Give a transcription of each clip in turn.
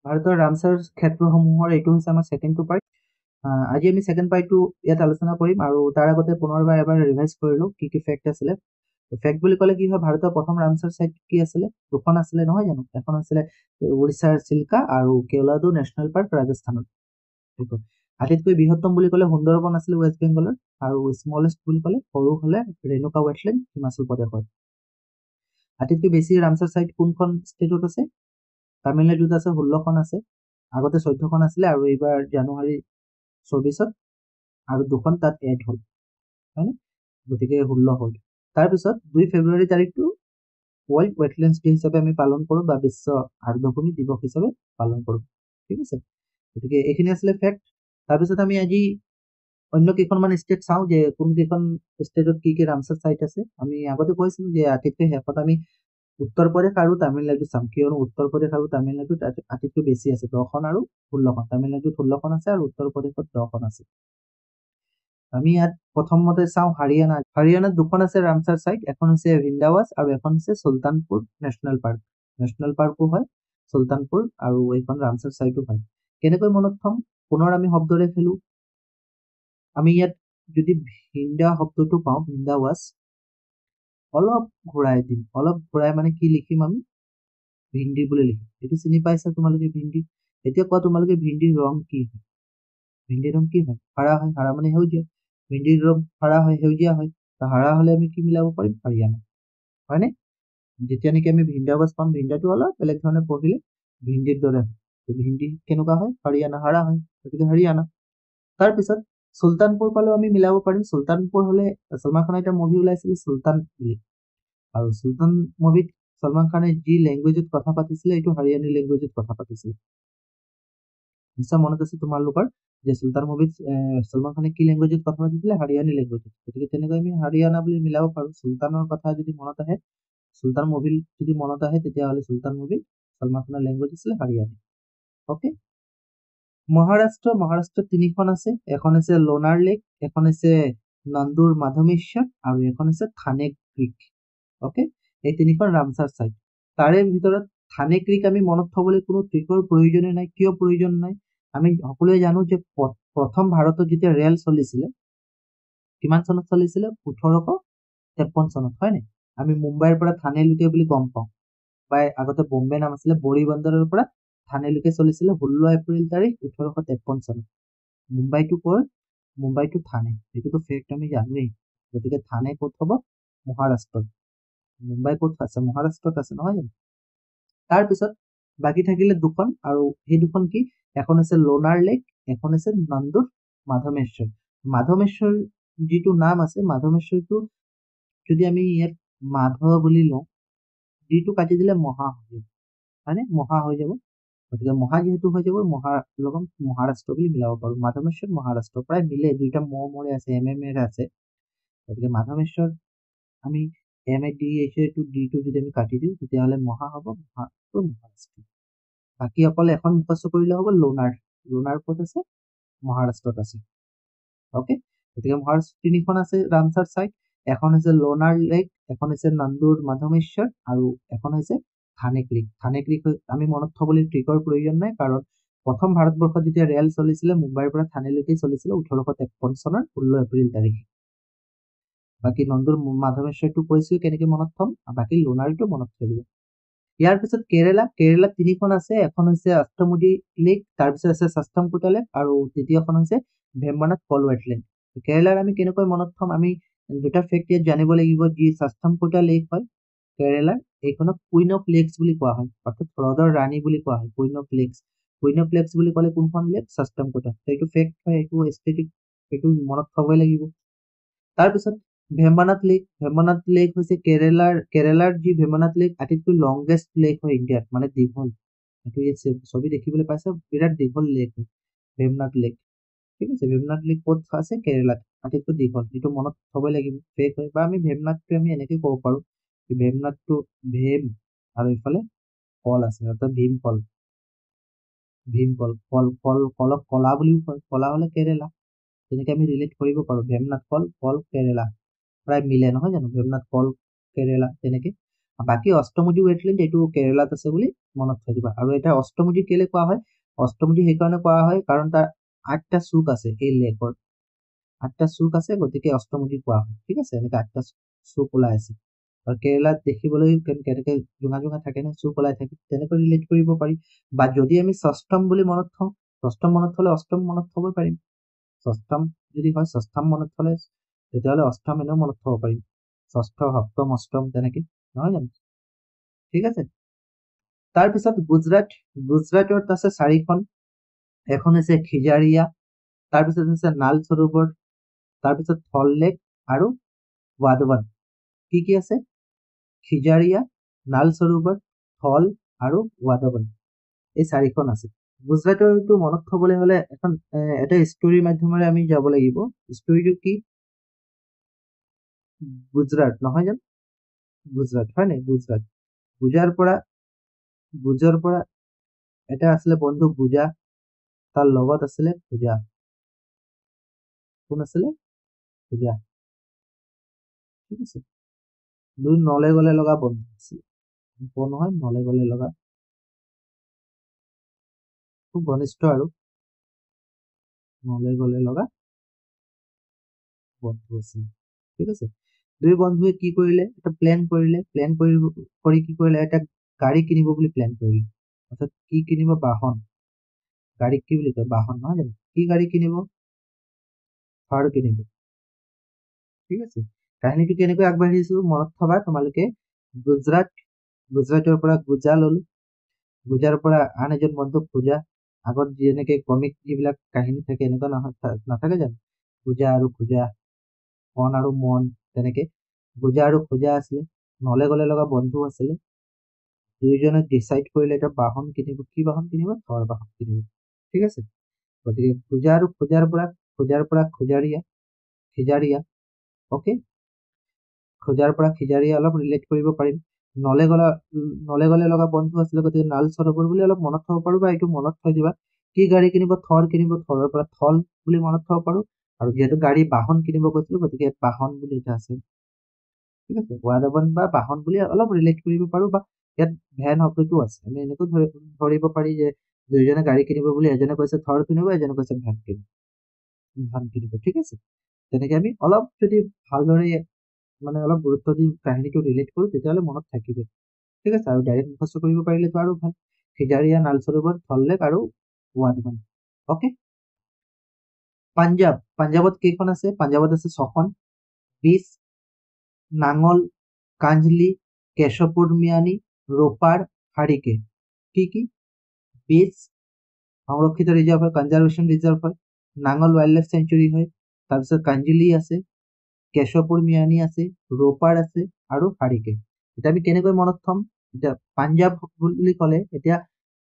ভাৰতৰ ৰামছাৰ ক্ষেত্ৰসমূহৰ এইটো হৈছে আমাৰ ছেকেণ্ডটো পাৰ্ট। আজি আমি ছেকেণ্ড পাৰ্টটো ইয়াত আলোচনা কৰিম আৰু তাৰ আগতে পুনৰবাৰ এবাৰ ৰিভাইজ কৰিলোঁ কি ফেক্ট আছিলে। ফেক্ট বুলি ক'লে কি হয়, ভাৰতৰ প্ৰথম ৰামছাৰ ছাইট কি আছিলে? দুখন আছিলে নহয় জানো? এখন আছিলে উৰিষ্যাৰ চিল্কা আৰু কেওলাদু নেশ্যনেল পাৰ্ক ৰাজস্থানত। আটাইতকৈ বৃহত্তম বুলি ক'লে সুন্দৰবন আছিলে ৱেষ্ট বেংগলৰ, আৰু স্মলেষ্ট বুলি ক'লে সৰু হ'লে ৰেণুকা ৱেটলেণ্ড হিমাচল প্ৰদেশৰ। আটাইতকৈ বেছি ৰামছাৰ ছাইট কোনখন ষ্টেটত আছে? তামিলনাডুত আছে, 16খন আছে। আগতে 14খন আছিলে আৰু এইবাৰ জানুৱাৰী 24ত আৰু 2খন তাত এড হ'ল, হয়নে? গতিকে 16 হ'ল। তাৰপিছত 2 ফেব্ৰুৱাৰী তাৰিখটো ৱৰ্ল্ড ৱেটলেণ্ডছ ডে হিচাপে আমি পালন কৰোঁ বা বিশ্ব আৰ্দ্ৰভূমি দিৱস হিচাপে পালন কৰোঁ। ঠিক আছে, গতিকে এইখিনি আছিলে ফেক্ট। তাৰপিছত আমি আজি অন্য কেইখনমান ষ্টেট চাওঁ যে কোন কেইখন ষ্টেটত কি কি ৰামছাৰ ছাইট আছে। আমি আগতে কৈছিলোঁ যে আটাইতকৈ শেষত আমি উত্তৰ প্ৰদেশ আৰু তামিলনাডু চাম, কিয়নো উত্তৰ প্ৰদেশ আৰু তামিলনাডুত আটাইতকৈ বেছি আছে, 10খন আৰু 16খন। তামিলনাডুত 16খন আছে আৰু উত্তৰ প্ৰদেশত 10খন আছে। আমি ইয়াত প্ৰথমতে চাওঁ হাৰিয়ানা। হাৰিয়ানাত 2খন আছে ৰামছাৰ ছাইট, এখন হৈছে ভিন্দাৱাজ আৰু এখন হৈছে চুলতানপুৰ নেশ্যনেল পাৰ্ক। নেশ্যনেল পাৰ্কো হয় চুলতানপুৰ, আৰু এইখন ৰামছাৰ ছাইটো হয়। কেনেকৈ মনত থম? পুনৰ আমি শব্দৰে খেলোঁ। আমি ইয়াত যদি ভিন্দা শব্দটো পাওঁ, ভিন্দাৱাজ, অলপ ঘূৰাই দিম। অলপ ঘূৰাই মানে কি লিখিম আমি? ভিন্দি বুলি লিখিম। এইটো চিনি পাইছা তোমালোকে ভিন্দি? এতিয়া কোৱা তোমালোকে ভিন্দিৰ ৰং কি হয়? ভিন্দিৰ ৰং কি হয়? হাৰা হয়। হাৰা মানে সেউজীয়া। ভিন্দিৰ ৰং হাৰা হয়, সেউজীয়া হয়। হাৰা হলে আমি কি মিলাব পাৰিম? হাৰিয়ানা, হয়নে? যেতিয়া নেকি আমি ভিন্দাৱাজ পাম, ভিন্দাটো অলপ বেলেগ ধৰণে পঢ়িলে ভিন্দিৰ দৰে হয়। ভিন্দি কেনেকুৱা হয়? হাৰিয়ানা, হাৰা হয়, গতিকে হাৰিয়ানা। তাৰপিছত চুলতানপুৰ পালেও আমি মিলাব পাৰিম। চুলতানপুৰ হলে ছলমান খানৰ এটা মুভি ওলাইছিলে চুলতান বুলি, আৰু চুলতান মুভিত ছলমান খানে যি লেংগুৱেজত কথা পাতিছিলে এইটো হাৰিয়ানী লেংগুৱেজত কথা পাতিছিলে। নিশ্চয় মনত আছে তোমালোকৰ যে চুলতান মুভিত ছলমান খানে কি লেংগুৱেজত কথা পাতিছিলে? হাৰিয়ানী লেংগুৱেজত। গতিকে তেনেকৈ আমি হাৰিয়ানা বুলি মিলাব পাৰোঁ। চুলতানৰ কথা যদি মনত আহে, চুলতান মুভি যদি মনত আহে, তেতিয়াহ'লে চুলতান মুভিত ছলমান খানৰ লেংগুৱেজ আছিলে হাৰিয়ানী। অ'কে। মহাৰাষ্ট্ৰত 3খন আছে। এখন হৈছে লোনাৰ লেক, এখন হৈছে নন্দুৰ মাধমেশ্বৰ, আৰু এখন হৈছে থানে ক্ৰিক। অ'কে, এই 3খন ৰামছাৰ ছাইট। তাৰে ভিতৰত থানে ক্ৰিক আমি মনত থবলৈ কোনো ট্ৰিকৰ প্ৰয়োজনে নাই। কিয় প্ৰয়োজন নাই? আমি সকলোৱে জানো যে প্ৰথম ভাৰতত যেতিয়া ৰেল চলিছিলে, কিমান চনত চলিছিলে? 1853 চনত, হয়নে? আমি মুম্বাইৰ পৰা থানেলৈকে বুলি গম পাওঁ, বা আগতে বম্বে নাম আছিলে, বড়ি বন্দৰৰ পৰা থানেলৈকে চলিছিলে 16 এপ্ৰিল তাৰিখ 1853 চনত। মুম্বাইটো ক'ৰ? মুম্বাইটো থানে। এইটোতো ফেক্ট আমি জানোৱেই। গতিকে থানে ক'ত হ'ব? মহাৰাষ্ট্ৰত। মুম্বাই ক'ত আছে? মহাৰাষ্ট্ৰত আছে, নহয় জানো? তাৰপিছত বাকী থাকিলে 2খন, আৰু সেই 2খন কি? এখন হৈছে লোনাৰ লেক, এখন হৈছে নন্দুৰ মাধমেশ্বৰ। মাধমেশ্বৰ যিটো নাম আছে, মাধমেশ্বৰটো যদি আমি ইয়াত মাধ বুলি লওঁ, যিটো কাটি দিলে মহা হৈ যাব, হয়নে? মহা হৈ যাব। গতিকে মহা যিহেতু হৈ যাব, লগত মহাৰাষ্ট্ৰ বুলি মিলাব পাৰোঁ। মাধমেশ্বৰ মহাৰাষ্ট্ৰ, প্ৰায় মিলে, দুইটা মৰে আছে, এৰ আছে। গতিকে মাধমেশ্বৰ আমি ডিটো যদি আমি কাটি দিওঁ, তেতিয়াহ'লে মহা হ'ব, মহাৰাষ্ট্ৰ। বাকী অকল এখন মুখস্থ কৰিলে হ'ব, লোনাৰ। লোনাৰ ক'ত আছে? মহাৰাষ্ট্ৰত আছে। অ'কে, গতিকে মহাৰাষ্ট্ৰত 3খন আছে ৰামছাৰ ছাইট। এখন হৈছে লোনাৰ লেক, এখন হৈছে নন্দুৰ মাধমেশ্বৰ, আৰু এখন হৈছে থানে ক্ৰিক। থানে ক্ৰিক আমি মনত থবলৈ ট্ৰিকৰ প্ৰয়োজন নাই, কাৰণ প্ৰথম ভাৰতবৰ্ষত যেতিয়া ৰেল চলিছিলে, মুম্বাইৰ পৰা থানেলৈকে চলিছিলে 1853 চনৰ 16 এপ্ৰিল তাৰিখে। বাকী নন্দুৰ মাধমেশ্বৰটো কৈছোঁ কেনেকে মনত থম, বাকী লোনাৰটো মনত থৈ দিব। ইয়াৰ পিছত কেৰেলাত 3খন আছে। এখন হৈছে অষ্টমুদি লেক, তাৰপিছত আছে সাষ্টামকুটা লেক, আৰু তৃতীয়খন হৈছে ভেম্বানাথ ফল ৱেটলেণ্ড। কেৰেলাৰ আমি কেনেকৈ মনত থম? আমি দুটা ফেক্ট ইয়াত জানিব লাগিব। যি সাষ্টামকুটা লেক হয় কেৰেলাৰ, এইখনক কুইন অফ লেকছ বুলি কোৱা হয়, অৰ্থাৎ হ্ৰদৰ ৰাণী বুলি কোৱা হয়। Queen of lakes. Queen of lakes বুলি ক'লে কোনখন লেক? সাষ্টামকুটা। এইটো ফেক্ট হয়, এইটো এস্থেটিক, এইটো মনত থবই লাগিব। তাৰপিছত ভেম্বানাথ লেক হৈছে কেৰেলাৰ যি ভেম্বানাথ লেক আটাইতকৈ লংগেষ্ট লেক হয় ইণ্ডিয়াত, মানে দীঘল। এইটো ইয়াত ছবি দেখিবলৈ পাইছে, বিৰাট দীঘল লেক হয় ভেম্বানাথ লেক। ঠিক আছে, ভেম্বানাথ লেক ক'ত আছে? কেৰেলাত, আটাইতকৈ দীঘল। এইটো মনত থবই লাগিব, ফেক হয়। বা আমি ভেম্বানাথটো আমি এনেকৈ ক'ব পাৰোঁ, ভেম্বানাথটো ভীম, আৰু ইফালে কল আছে, অৰ্থাৎ ভীমকল। কলক কলা বুলিও কয়, কলা হলে কেৰেলা। তেনেকে আমি ৰিলেট কৰিব পাৰোঁ, ভেমনাথ কল কেৰেলা, প্ৰায় মিলে, নহয় জানো? ভেমনাথ কল কেৰেলা, তেনেকে। বাকী অষ্টমুদি ৱেটলেণ্ড এইটো কেৰেলাত আছে বুলি মনত থৈ দিবা। আৰু এটা অষ্টমুজি কেলে কোৱা হয়? অষ্টমুজি সেইকাৰণে কোৱা হয় কাৰণ তাৰ 8টা চুক আছে এই লেকৰ। 8টা চুক আছে, গতিকে অষ্টমুজি কোৱা হয়। ঠিক আছে, এনেকে 8টা চুক ওলাই আছে। আৰু কেৰেলাত দেখিবলৈ কেনেকে জোঙা জোঙা থাকে নে চুক ওলাই থাকে, তেনেকৈ ৰিলেট কৰিব পাৰি। বা যদি আমি ষষ্ঠম বুলি মনত থওঁ, ষষ্ঠম মনত থলে অষ্টম মনত থব পাৰিম। ষষ্ঠম যদি হয় ষষ্ঠম মনত থলে তেতিয়াহ'লে অষ্টম এনেও মনত থব পাৰিম। ষষ্ঠ, সপ্তম, অষ্টম তেনেকে, নহয় জানো? ঠিক আছে। তাৰপিছত গুজৰাটত আছে 4খন। এখন হৈছে খিজাৰিয়া, তাৰপিছত হৈছে নাল সৰোবৰ, তাৰপিছত থল লেক আৰু ৱাধৱান। কি আছে? খিজাৰিয়া, নাল সৰোবৰ, থল আৰু ৱাধৱান, এই 4খন আছে। গুজৰাটৰটো মনত থবলৈ হলে এটা ষ্টৰীৰ মাধ্যমেৰে আমি যাব লাগিব। ষ্টৰীটো কি? গুজৰাট নহয় জানো? গুজৰাট হয় নাই? গুজৰাট গুজাৰ পৰা এটা আছিলে বন্ধু গুজা, তাৰ লগত আছিলে পূজা। কোন আছিলে? পূজা। ঠিক আছে, দুই নলে গলে লগা বন্ধু আছিলে। নহয়, নলে গলে লগা খুব ঘনিষ্ঠ আৰু নলে গলে লগা বন্ধু আছিলে। ঠিক আছে, দুই বন্ধুৱে কি কৰিলে? এটা প্লেন কৰিলে। কৰি কি কৰিলে? এটা গাড়ী কিনিব বুলি প্লেন কৰিলে। অৰ্থাৎ কি কিনিব? বাহন। গাড়ীক কি বুলি কয়? বাহন, নহয় জানো? কি গাড়ী কিনিব? থাৰ কিনিব। ঠিক আছে, কাহিনীটো কেনেকৈ আগবাঢ়িছো মনত থবা তোমালোকে। গুজৰাটৰ পৰা গুজা ললো, গুজাৰ পৰা আন এজন বন্ধু পূজা। আগত যেনেকে কমিক যিবিলাক কাহিনী থাকে এনেকুৱা নাথাকে জানো? পূজা আৰু পূজা, মন আৰু মন, তেনেকে পূজা আৰু পূজা আছিলে। নলে গলে লগা বন্ধু আছিলে। দুইজনে ডিচাইড কৰিলে এটা বাহন কিনিব। কি বাহন কিনিব? থৰ বাহন কিনিব। ঠিক আছে, গতিকে পূজা আৰু পূজাৰ পৰা খিজাৰিয়া। অকে, খোজাৰ পৰা খিজাৰিয়া অলপ ৰিলেট কৰিব পাৰিম। নলে গলে লগা বন্ধু আছিলে, গতিকে নাল সৰোবৰ বুলি অলপ মনত থব পাৰো, বা এইটো মনত থৈ দিবা। কি গাড়ী কিনিব? থৰ কিনিব, থৰৰ পৰা থল বুলি মনত থব পাৰো। আৰু যিহেতু গাড়ী বাহন কিনিব কৈছিলো, গতিকে বাহন বুলি এটা আছে। ঠিক আছে, ৱাধৱান বা বাহন বুলি অলপ ৰিলেট কৰিব পাৰো, বা ইয়াত ভেন শব্দটো আছে। আমি এনেকৈ ধৰিব পাৰি যে দুইজনে গাড়ী কিনিব বুলি এজনে কৈছে থৰ কিনিব, এজনে কৈছে ভেন কিনিব। ঠিক আছে, তেনেকে আমি অলপ যদি ভালদৰে অলপ গুৰুত্ব দি কাহিনীটো ৰিলেট কৰো, তেতিয়াহ'লে মনত থাকিব। ঠিক আছে, আৰু ডাইৰেক্ট মুখস্থ কৰিব পাৰিলেতো আৰু ভাল। খিজাৰিয়া, নাল সৰোবৰ, থল লেক আৰু ৱাধৱান। অকে, পাঞ্জাবত কেইখন আছে? পাঞ্জাবত আছে 6খন। বিচ, নাঙল, কাঞ্জলি, কেশপুৰ মিয়ানী, ৰোপাৰ, হাৰিকে। কি? বিচ সংৰক্ষিত ৰিজাৰ্ভ হয়, কনজাৰভেশ্যন ৰিজাৰ্ভ হয়। নাঙল ৱাইল্ড লাইফ চেঞ্চুৰী হয়। তাৰপিছত কাঞ্জলি আছে, কেশপুৰ মিয়ানী আছে, ৰোপাৰ আছে আৰু হাৰিকে। এতিয়া আমি কেনেকৈ মনত থম? এতিয়া পাঞ্জাব বুলি ক'লে, এতিয়া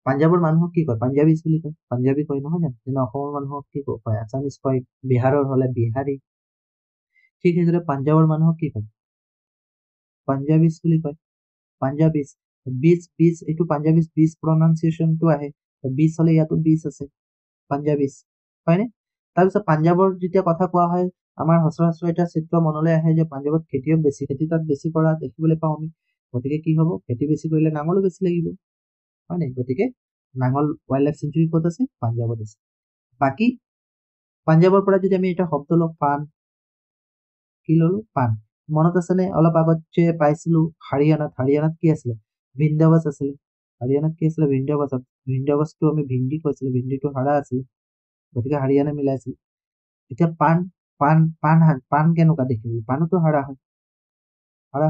পাঞ্জাবৰ মানুহক কি কয়? পাঞ্জাবীজ বুলি কয়। পাঞ্জাবী কয়, নহয় জানো? যেনে অসমৰ মানুহক কি কয়? আছামিজ কয়। বিহাৰৰ হলে বিহাৰী। ঠিক সেইদৰে পাঞ্জাবৰ মানুহক কি কয়? পাঞ্জাবীজ বুলি কয়। পাঞ্জাবীজ। বিচ এইটো পাঞ্জাবীজ বিচ প্ৰনাউন্সিয়েচনটো আহে। বিচ হলে ইয়াতো বিচ আছে, পাঞ্জাবীজ, হয়নে? তাৰপিছত পাঞ্জাবৰ যেতিয়া কথা কোৱা হয়, আমাৰ সচৰাচৰ এটা চিত্ৰ মনলৈ আহে যে পাঞ্জাবত খেতিয়ক বেছি, খেতি তাত বেছি কৰা দেখিবলৈ পাওঁ আমি। গতিকে কি হব? খেতি বেছি কৰিলে নাঙলো বেছি লাগিব, হয় নাই? গতিকে নাঙল ৱাইল্ড লাইফ চেঞ্চুৰী ক'ত আছে? পাঞ্জাবত আছে। বাকী পাঞ্জাবৰ পৰা যদি আমি এটা শব্দ লওঁ, পাণ, কি ললো? পাণ। মনত আছেনে? অলপ আগত যে পাইছিলো হাৰিয়ানাত কি আছিলে? ভিন্দাবাছ আছিলে। হাৰিয়ানাত কি আছিলে? ভিন্দাবাছটো আমি ভিন্দি কৈছিলো, ভিন্দিটো হাৰা আছিলে, গতিকে হাৰিয়ানা মিলাইছিল। এতিয়া পাণ কেনেকুৱা দেখিবলৈ? পাণতো হাৰা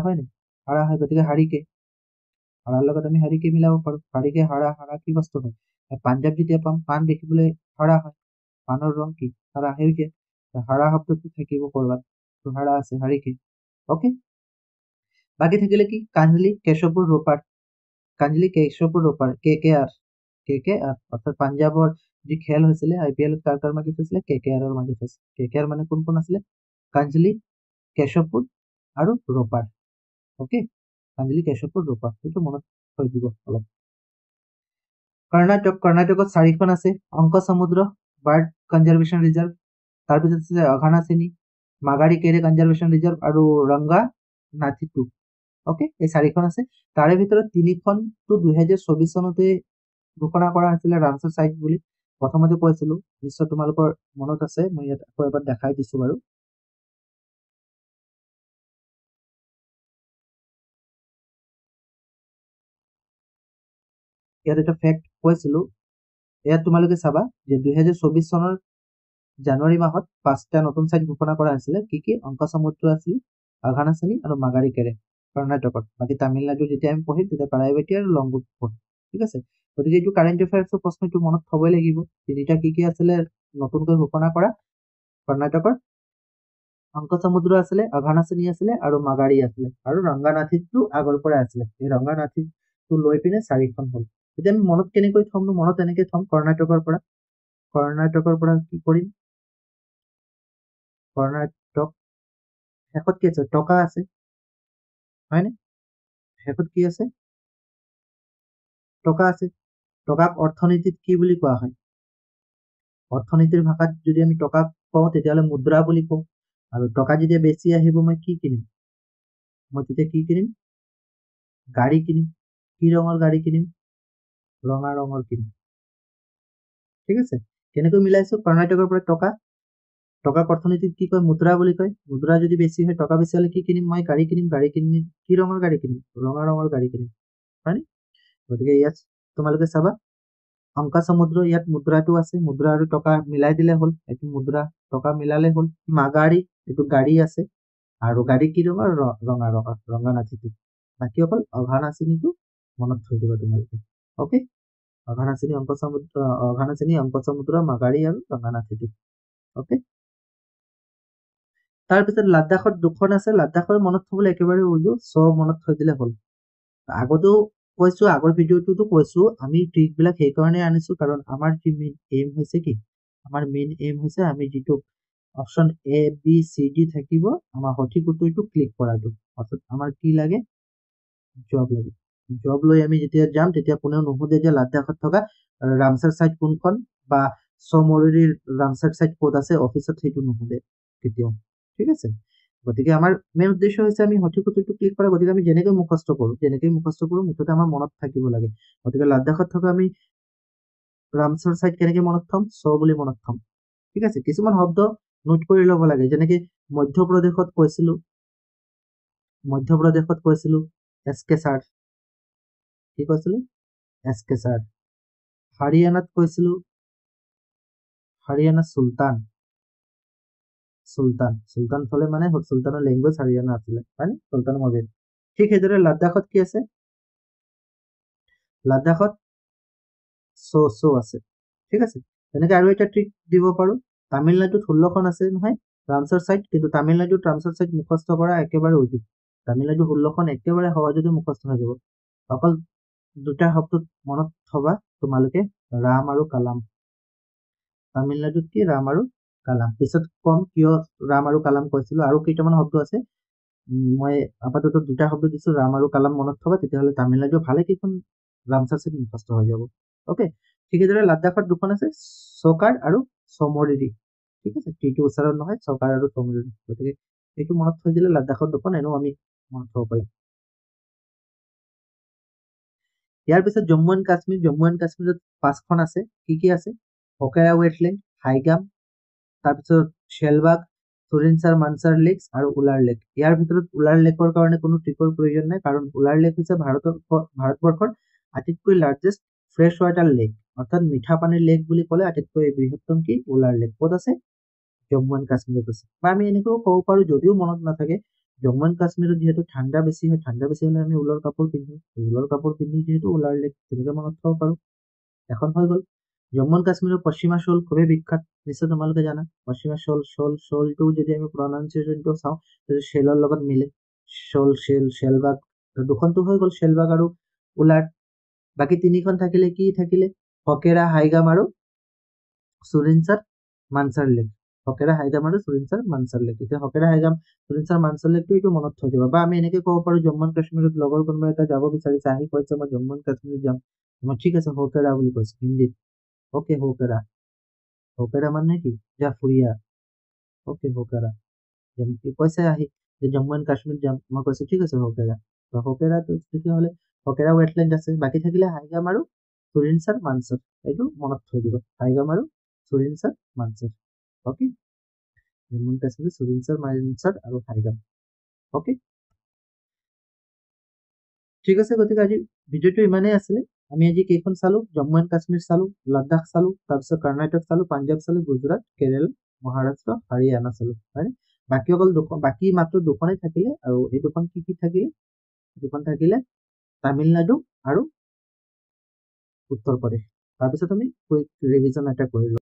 হয় নে? হাৰা হয়, গতিকে হাৰিকে। হাৰাৰ লগত আমি হাৰিকে মিলাব পাৰো। হাৰিকে হাৰা কি বস্তু হয়? পাঞ্জাব যেতিয়া পাম, পাণ দেখিবলৈ হাৰা হয়। পাণৰ ৰং কি? হাৰা, সেউজীয়া। হাৰা শব্দটো থাকিব কৰবাত, হাৰা আছে, হাৰিকে। অকে, বাকী থাকিলে কি? কাঞ্জলি, কেশপুৰ, ৰোপাৰ। কাঞ্জলি, কেশপুৰ, ৰোপাৰ, KKR, অৰ্থাৎ পাঞ্জাবৰ যি খেল হৈছিলে IPL কাৰ মাজত হৈছিলে? KKR মাজত হৈছিলে। KKR মানে কোন আছিলে? কাঞ্জলি, কেশপুৰ আৰু ৰোপাৰ। অকে, কাঞ্জলি, কেশপুৰ, ৰোপাৰ, সেইটো মনত থৈ দিব অলপ। কৰ্ণাটকত 4খন আছে। অংকসমুদ্ৰ বাৰ্ড কনজাৰভেশ্যন ৰিজাৰ্ভ, তাৰপিছত আছে অঘানাচিনি, মাগাৰী কেৰে কনজাৰভেশ্যন ৰিজাৰ্ভ আৰু ৰংগা নাথিটু। অ'কে, এই 4খন আছে। তাৰে ভিতৰত 3খনটো 2024 চনতে ঘোষণা কৰা হৈছিলে ৰামছাৰ চাইট বুলি। প্ৰথমতে কৈছিলো, নিশ্চয় তোমালোকৰ মনত আছে, মই ইয়াত আকৌ এবাৰ দেখাই দিছো বাৰু। ইয়াত এটা ফেক্ট কৈছিলো, ইয়াত তোমালোকে চাবা যে 2024 চনৰ জানুৱাৰী মাহত 5টা নতুন চাইট ঘোষণা কৰা হৈছিলে। কি অংকসমুদ্ৰ আছিল, আঘানাচিনি আৰু মাগাৰিকেৰে কৰ্ণাটকত। বাকী তামিলনাডু যেতিয়া আমি পঢ়িম তেতিয়া কাৰাইবাটি আৰু লংগুট পঢ়িম, ঠিক আছে। গতিকে এইটো কাৰেণ্ট এফেয়াৰ্ছৰ প্ৰশ্ন, এইটো মনত থবই লাগিব। তিনিটা কি আছিলে নতুনকৈ ঘোষণা কৰা? কৰ্ণাটকৰ অংকসমুদ্ৰ আছিলে, আঘানাচিনি আছিলে আৰু মাগাৰী আছিলে, আৰু ৰংগানাথীটো আগৰ পৰাই আছিলে। এই ৰংগানাথীটো লৈ পিনে 4খন হ'ল। এতিয়া আমি মনত কেনেকৈ থম? মনত এনেকৈ থম কৰ্ণাটকৰ পৰা কি কৰিম? কৰ্ণাটক শেষত কি আছে? টকা আছে, হয়নে? শেষত কি আছে? টকা আছে। টকাক অৰ্থনীতিত কি বুলি কোৱা হয়? অৰ্থনীতিৰ ভাষাত যদি আমি টকাক কওঁ তেতিয়াহ'লে মুদ্ৰা বুলি কওঁ। আৰু টকা যেতিয়া বেছি আহিব, মই কি কিনিম? মই তেতিয়া কি কিনিম? গাড়ী কিনিম। কি ৰঙৰ গাড়ী কিনিম? ৰঙা ৰঙৰ কিনিম, ঠিক আছে। কেনেকৈ মিলাইছো? কৰ্ণাটকৰ পৰা টকাক অৰ্থনীতিত কি কয়? মুদ্ৰা বুলি কয়। মুদ্ৰা যদি বেছি হয়, টকা বেছি হ'লে কি কিনিম? মই গাড়ী কিনিম। কি ৰঙৰ গাড়ী কিনিম? ৰঙা ৰঙৰ গাড়ী কিনিম, হয়নে? গতিকে ইয়াত তোমালোকে চাবা অংকসমুদ্ৰ, ইয়াত মুদ্ৰাটো আছে, মুদ্ৰা আৰু টকা মিলাই দিলে হ'ল। এইটো মুদ্ৰা, টকা মিলালে হ'ল। মাগাৰী, এইটো গাড়ী আছে, আৰু গাড়ী কি ৰঙৰ? ৰঙা ৰঙৰ, ৰংগানাথীটো। বাকী অকল অঘানাচিনিটো মনত থৈ দিবা তোমালোকে, অ'কে। অঘানাচিনি, অংকসমুদ্ৰ, মাগাৰী আৰু ৰংগানাথীটো, অ'কে। তাৰপিছত লাডাখত 2খন আছে। লাডাখৰ মনত থবলৈ একেবাৰে উজু, মনত থৈ দিলে হ'ল। আগতেও কৈছো, আগৰ ভিডিঅ'টোতো কৈছো, আমি ট্ৰিক বিলাক সেইকাৰণে আনিছো কাৰণ আমাৰ যি মেইন এইম হৈছে কি? আমাৰ মেইন এইম হৈছে আমি যিটো অপশ্যন ABCD থাকিব, আমাৰ সঠিক উত্তৰটো ক্লিক কৰাটো। অৰ্থাৎ আমাৰ কি লাগে? জব লাগে। জব লৈ আমি যেতিয়া যাম তেতিয়া কোনেও নুসুধে যে লাডাখত থকা ৰামছাৰ চাইট কোনখন বা চমৰিৰ ৰামছাৰ চাইট ক'ত আছে, অফিচত সেইটো নুসুধে কেতিয়াও, ঠিক আছে। গতিকে আমাৰ মেইন উদ্দেশ্য হৈছে আমি সঠিক উত্তৰটো ক্লিক কৰা। গতিকে আমি যেনেকৈ মুখস্থ কৰো মুঠতে আমাৰ মনত থাকিব লাগে। গতিকে লাডাখত থকা আমি ৰামছাৰ চাইট কেনেকে মনত থম? বুলি মনত থম, ঠিক আছে। কিছুমান শব্দ নোট কৰি ল'ব লাগে, যেনেকে মধ্যপ্ৰদেশত কৈছিলো এছকেছাৰ, কি কৈছিলো? এছকেছাৰ। হাৰিয়ানাত কৈছিলো, হাৰিয়ানা চুলতান হ'লে মানে চুলতানৰ লেংগুৱেজ হাৰিয়ানা আছিলে, হয়নে? চুলতান মবিদ। ঠিক সেইদৰে লাডাখত কি আছে? লাডাখত আছে, ঠিক আছে। তেনেকে আৰু এটা ট্ৰিক দিব পাৰো। তামিলনাডুত 16খন আছে নহয় ৰামছাৰ চাইট, কিন্তু তামিলনাডুত ৰামছাৰ চাইট মুখস্থ কৰা একেবাৰে উচিত। তামিলনাডু 16খন একেবাৰে সহজতে মুখস্থ হৈ যাব। অকল 2টা শব্দ মনত থবা তোমালোকে, ৰাম আৰু কালাম। তামিলনাডুত কি? ৰাম আৰু কালাম। পিছত কম কিয় ৰাম আৰু কালাম কৈছিলো। আৰু কেইটামান শব্দ আছে, মই আপাতত 2টা শব্দ দিছো, ৰাম আৰু কালাম মনত থবা, তেতিয়াহ'লে তামিলনাডু ভালে কেইখন ৰামছাৰ চাইট মুখস্থ হৈ যাব, অ'কে। ঠিক সেইদৰে লাডাখত 2খন আছে, চকাৰ আৰু চমৰিৰি, ঠিক আছে। টিটো উচ্চাৰণ নহয়, চকাৰ আৰু চমৰিৰি। গতিকে এইটো মনত থৈ দিলে লাডাখত 2খন এনেও আমি মনত থব পাৰিম। ইয়াৰ পিছত জম্মু এণ্ড কাশ্মীৰত 5খন আছে। কি আছে? হকেৰা ৱেটলেণ্ড, হাইগাম, তাৰপিছত শ্বেলবাগ, চুৰিনচাৰ মানচাৰ লেক আৰু উলাৰ লেক। ইয়াৰ ভিতৰত উলাৰ লেকৰ কাৰণে কোনো ট্ৰিকৰ প্ৰয়োজন নাই, কাৰণ উলাৰ লেক হৈছে ভাৰতবৰ্ষৰ আটাইতকৈ লাৰ্জেষ্ট ফ্ৰেছ ৱাটাৰ লেক, অৰ্থাৎ মিঠা পানীৰ লেক বুলি ক'লে আটাইতকৈ বৃহত্তম কি? উলাৰ লেক। ক'ত আছে? জম্মু এণ্ড কাশ্মীৰত আছে। বা আমি এনেকৈও ক'ব পাৰো, যদিও মনত নাথাকে, জম্মু এণ্ড কাশ্মীৰত যিহেতু ঠাণ্ডা বেছি হয়, ঠাণ্ডা বেছি হ'লে আমি ঊলৰ কাপোৰ পিন্ধো, যিহেতু উলাৰ লেক, তেনেকে মনত থব পাৰো। এখন হৈ গ'ল। জম্মু এণ্ড কাশ্মীৰৰ পশ্চিমা শোল খুবেই বিখ্যাত, নিশ্চয় তোমালোকে জানা। পশ্চিমা শোলটো যদি আমি প্ৰনাউন্সিয়েচনটো চাওঁ, তেতিয়া শ্বেলৰ লগত মিলে। শ্বেলবাগ, 2খনটো হৈ গ'ল, শ্বেলবাগ আৰু উলাৰ। বাকী 3খন থাকিলে, কি থাকিলে? হকেৰা, হাইগাম আৰু চুৰিনচাৰ মানচাৰ লেক। হকেৰা, হাইগাম আৰু চুৰিনচাৰ মানচাৰ লেক। এতিয়া হকেৰা, হাইগাম, চুৰিনচাৰ মানচাৰ লেকটো এইটো মনত থৈ দিবা। বা আমি এনেকে ক'ব পাৰো, জম্মু এণ্ড কাশ্মীৰত লগৰ কোনোবা এটা যাব বিচাৰিছে, আহি কৈছে মই জম্মু এণ্ড কাশ্মীৰত যাম, মই ঠিক আছে হকেৰা বুলি কৈছে হিন্দীত, অ'কে হকেৰা। হকেৰা মানে কি? যা ফুৰি আহ, অ'কে হকেৰা। কৈছে আহি যে জম্মু এণ্ড কাশ্মীৰ যাম, মই কৈছো ঠিক আছে হকেৰা। তো হকেৰাটো তেতিয়াহ'লে হকেৰা ৱেটলেণ্ড আছে, বাকী থাকিলে হাইগাম আৰু চুৰিনচাৰ মানচাৰ, এইটো মনত থৈ দিব, হাইগাম আৰু চুৰিনচাৰ মানচাৰ। অ'কে, জম্মু এণ্ড কাশ্মীৰ চুৰিনচাৰ মানচাৰ আৰু হাইগাম। অ'কে, ঠিক আছে, গতিকে আজি ভিডিঅ'টো ইমানেই আছিলে। আমি আজি কেইখন চালো, জম্মু এণ্ড কাশ্মীৰ চালো, লাডাখ চালো, তাৰপিছত কৰ্ণাটক চালো, পাঞ্জাৱ চালো, গুজৰাট, কেৰেলা, মহাৰাষ্ট্ৰ, হাৰিয়ানা চালো, হয়। বাকী অকল বাকী মাত্ৰ দুখনেই থাকিলে, আৰু এই দুখন কি থাকিলে? দুখন থাকিলে তামিলনাডু আৰু উত্তৰ প্ৰদেশ। তাৰপিছত আমি কুইক ৰিভিজন এটা কৰি লওঁ।